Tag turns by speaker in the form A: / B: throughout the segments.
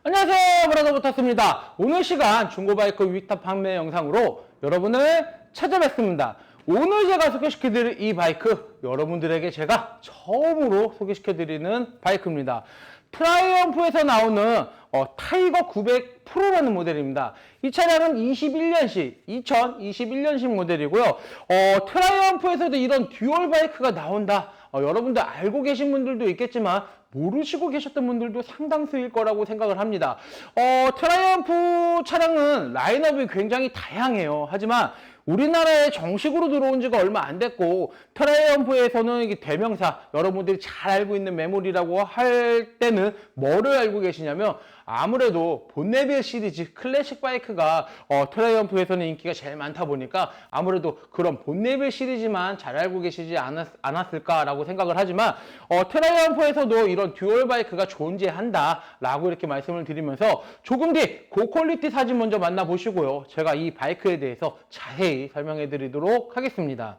A: 안녕하세요, 브라더 부탁습니다. 오늘 시간 중고바이크 위탁 판매 영상으로 여러분을 찾아뵙습니다. 오늘 제가 소개시켜드릴 이 바이크, 여러분들에게 제가 처음으로 소개시켜드리는 바이크입니다. 트라이언프에서 나오는 타이거 900 프로라는 모델입니다. 이 차량은 2021년식 모델이고요. 트라이언프에서도 이런 듀얼 바이크가 나온다. 여러분들 알고 계신 분들도 있겠지만 모르시고 계셨던 분들도 상당수일 거라고 생각을 합니다. 트라이언프 차량은 라인업이 굉장히 다양해요. 하지만 우리나라에 정식으로 들어온 지가 얼마 안 됐고, 트라이언프에서는 이게 대명사, 여러분들이 잘 알고 있는 메모리라고 할 때는 뭐를 알고 계시냐면, 아무래도 본네빌 시리즈 클래식 바이크가 트라이언프에서는 인기가 제일 많다 보니까 아무래도 그런 본네빌 시리즈만 잘 알고 계시지 않았을까라고 생각을 하지만, 트라이언프에서도 이런 듀얼 바이크가 존재한다 라고 이렇게 말씀을 드리면서, 조금 뒤 고퀄리티 사진 먼저 만나보시고요, 제가 이 바이크에 대해서 자세히 설명해 드리도록 하겠습니다.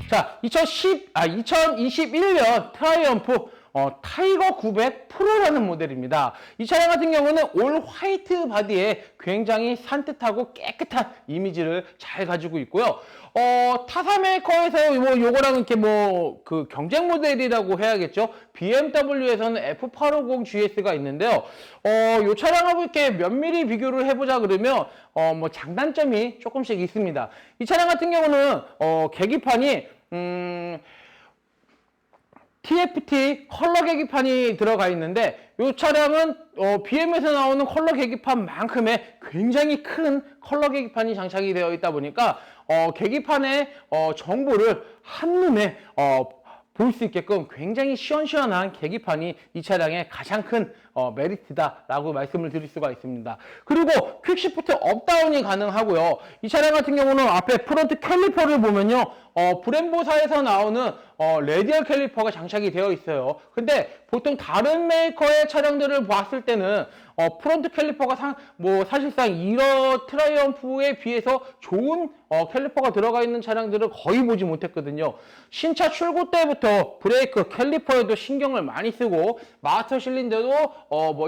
A: 자, 2021년 트라이언프 타이거 900 프로라는 모델입니다. 이 차량 같은 경우는 올 화이트 바디에 굉장히 산뜻하고 깨끗한 이미지를 잘 가지고 있고요. 타사 메이커에서 요거랑 이렇게 그 경쟁 모델이라고 해야겠죠. BMW에서는 F850GS가 있는데요. 요 차량하고 이렇게 면밀히 비교를 해보자 그러면 장단점이 조금씩 있습니다. 이 차량 같은 경우는 계기판이 TFT 컬러 계기판이 들어가 있는데, 이 차량은 BM에서 나오는 컬러 계기판만큼의 굉장히 큰 컬러 계기판이 장착이 되어 있다 보니까 계기판의 정보를 한눈에 볼 수 있게끔 굉장히 시원시원한 계기판이 이 차량의 가장 큰 메리트다라고 말씀을 드릴 수가 있습니다. 그리고 퀵시프트 업다운이 가능하고요. 이 차량 같은 경우는 앞에 프론트 캘리퍼를 보면요, 브렘보사에서 나오는 레디얼 캘리퍼가 장착이 되어 있어요. 근데 보통 다른 메이커의 차량들을 봤을 때는 프론트 캘리퍼가 사실상 이런 트라이언프에 비해서 좋은 캘리퍼가 들어가 있는 차량들을 거의 보지 못했거든요. 신차 출고 때부터 브레이크 캘리퍼에도 신경을 많이 쓰고, 마스터 실린더도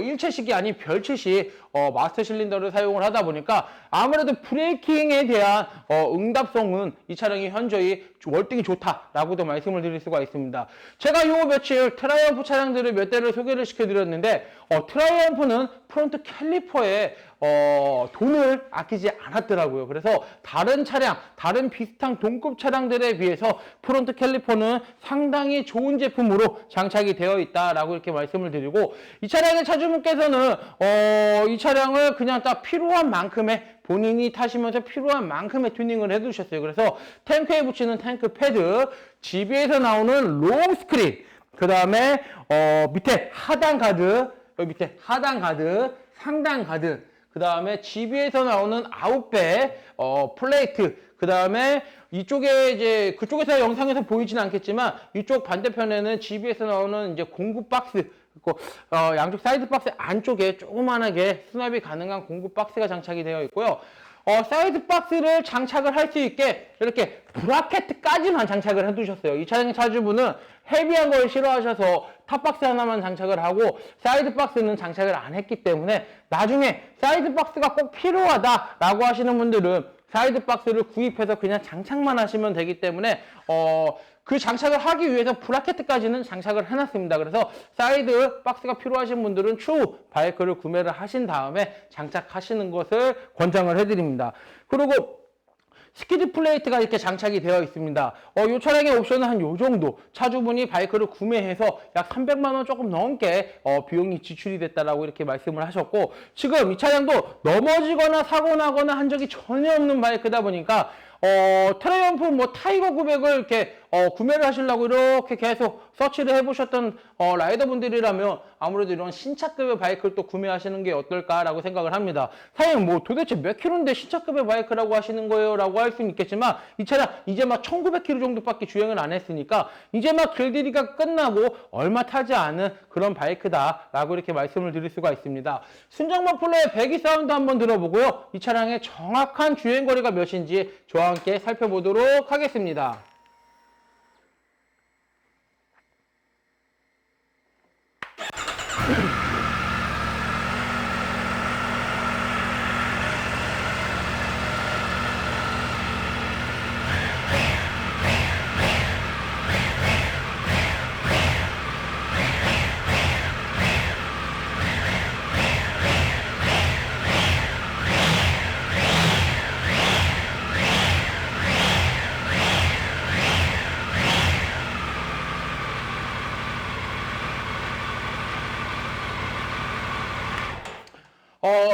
A: 일체식이 아닌 별체식 마스터 실린더를 사용을 하다 보니까 아무래도 브레이킹에 대한 응답성은 이 차량이 현저히 월등히 좋다라고도 말씀을 드릴 수가 있습니다. 제가 요 며칠 트라이언프 차량들을 몇 대를 소개를 시켜드렸는데, 트라이언프는 프론트 캘리퍼에 돈을 아끼지 않았더라고요. 그래서 다른 차량, 다른 비슷한 동급 차량들에 비해서 프론트 캘리퍼는 상당히 좋은 제품으로 장착이 되어 있다라고 이렇게 말씀을 드리고, 이 차량의 차주분께서는 이 차량을 그냥 딱 필요한 만큼의, 본인이 타시면서 필요한 만큼의 튜닝을 해두셨어요. 그래서 탱크에 붙이는 탱크 패드, GB에서 나오는 롱 스크린, 그 다음에 밑에 하단 가드, 여기 밑에 하단 가드, 상단 가드, 그 다음에 GB에서 나오는 아웃백 플레이트, 그 다음에 이쪽에 이제 그쪽에서 영상에서 보이진 않겠지만 이쪽 반대편에는 GB에서 나오는 이제 공구 박스, 양쪽 사이드 박스 안쪽에 조그만하게 수납이 가능한 공구 박스가 장착이 되어 있고요. 사이드 박스를 장착을 할 수 있게 이렇게 브라켓까지만 장착을 해두셨어요. 이 차량 차주분은 헤비한 걸 싫어하셔서 탑박스 하나만 장착을 하고 사이드 박스는 장착을 안 했기 때문에 나중에 사이드 박스가 꼭 필요하다라고 하시는 분들은 사이드 박스를 구입해서 그냥 장착만 하시면 되기 때문에 그 장착을 하기 위해서 브라켓까지는 장착을 해놨습니다. 그래서 사이드 박스가 필요하신 분들은 추후 바이크를 구매를 하신 다음에 장착하시는 것을 권장을 해드립니다. 그리고 스키드 플레이트가 이렇게 장착이 되어 있습니다. 이 차량의 옵션은 한 요 정도. 차주분이 바이크를 구매해서 약 300만 원 조금 넘게 비용이 지출이 됐다라고 이렇게 말씀을 하셨고, 지금 이 차량도 넘어지거나 사고 나거나 한 적이 전혀 없는 바이크다 보니까 트라이언프 타이거 900을 이렇게 구매를 하시려고 이렇게 계속 서치를 해보셨던 라이더분들이라면 아무래도 이런 신차급의 바이크를 또 구매하시는 게 어떨까라고 생각을 합니다. 사장님 도대체 몇 킬로인데 신차급의 바이크라고 하시는 거예요? 라고 할 수는 있겠지만 이 차량 이제 막 1900km 정도밖에 주행을 안 했으니까 이제 막 길들이가 끝나고 얼마 타지 않은 그런 바이크다 라고 이렇게 말씀을 드릴 수가 있습니다. 순정 머플러의 배기 사운드 한번 들어보고요. 이 차량의 정확한 주행거리가 몇인지 저와 함께 살펴보도록 하겠습니다.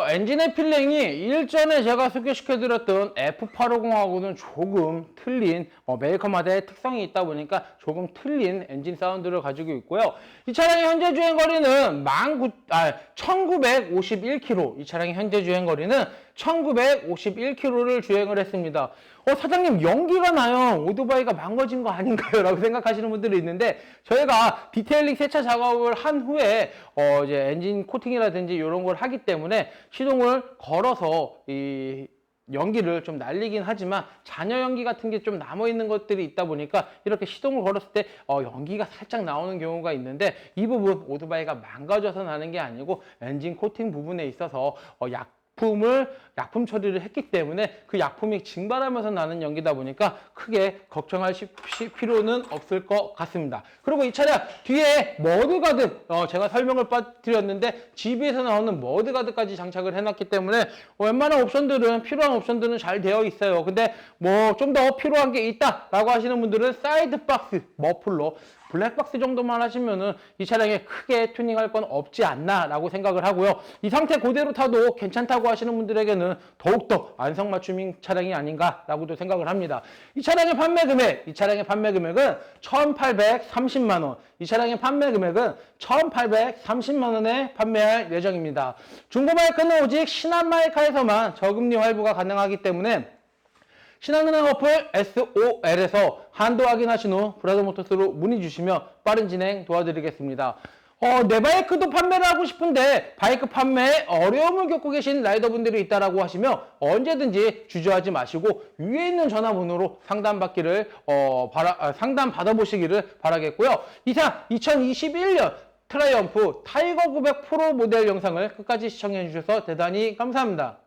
A: 엔진의 필링이 일전에 제가 소개시켜드렸던 F850하고는 조금 틀린 메이커마다의 특성이 있다 보니까 조금 틀린 엔진 사운드를 가지고 있고요. 이 차량의 현재 주행거리는 1951km, 이 차량의 현재 주행거리는 1951km를 주행을 했습니다. 사장님 연기가 나요. 오토바이가 망가진 거 아닌가요? 라고 생각하시는 분들이 있는데 저희가 디테일링 세차 작업을 한 후에 이제 엔진 코팅이라든지 이런 걸 하기 때문에 시동을 걸어서 이 연기를 좀 날리긴 하지만 잔여 연기 같은 게 좀 남아 있는 것들이 있다 보니까 이렇게 시동을 걸었을 때 연기가 살짝 나오는 경우가 있는데 이 부분 오토바이가 망가져서 나는 게 아니고 엔진 코팅 부분에 있어서 약품 처리를 했기 때문에 그 약품이 증발하면서 나는 연기다 보니까 크게 걱정할 필요는 없을 것 같습니다. 그리고 이 차량 뒤에 머드가드 제가 설명을 드렸는데 GB에서 나오는 머드가드까지 장착을 해놨기 때문에 웬만한 옵션들은 필요한 옵션들은 잘 되어 있어요. 근데 좀 더 필요한 게 있다라고 하시는 분들은 사이드 박스, 머플러, 블랙박스 정도만 하시면은 이 차량에 크게 튜닝할 건 없지 않나 라고 생각을 하고요. 이 상태 그대로 타도 괜찮다고 하시는 분들에게는 더욱더 안성맞춤인 차량이 아닌가 라고도 생각을 합니다. 이 차량의 판매 금액은 1830만원, 이 차량의 판매 금액은 1830만원에 판매할 예정입니다. 중고마이크는 오직 신한마이카에서만 저금리 할부가 가능하기 때문에 신한은행 어플 SOL에서 한도 확인하신 후 브라더모터스로 문의 주시면 빠른 진행 도와드리겠습니다. 내 바이크도 판매를 하고 싶은데 바이크 판매에 어려움을 겪고 계신 라이더분들이 있다라고 하시면 언제든지 주저하지 마시고 위에 있는 전화번호로 상담 받아보시기를 바라겠고요. 이상 2021년 트라이언프 타이거 900 프로 모델 영상을 끝까지 시청해 주셔서 대단히 감사합니다.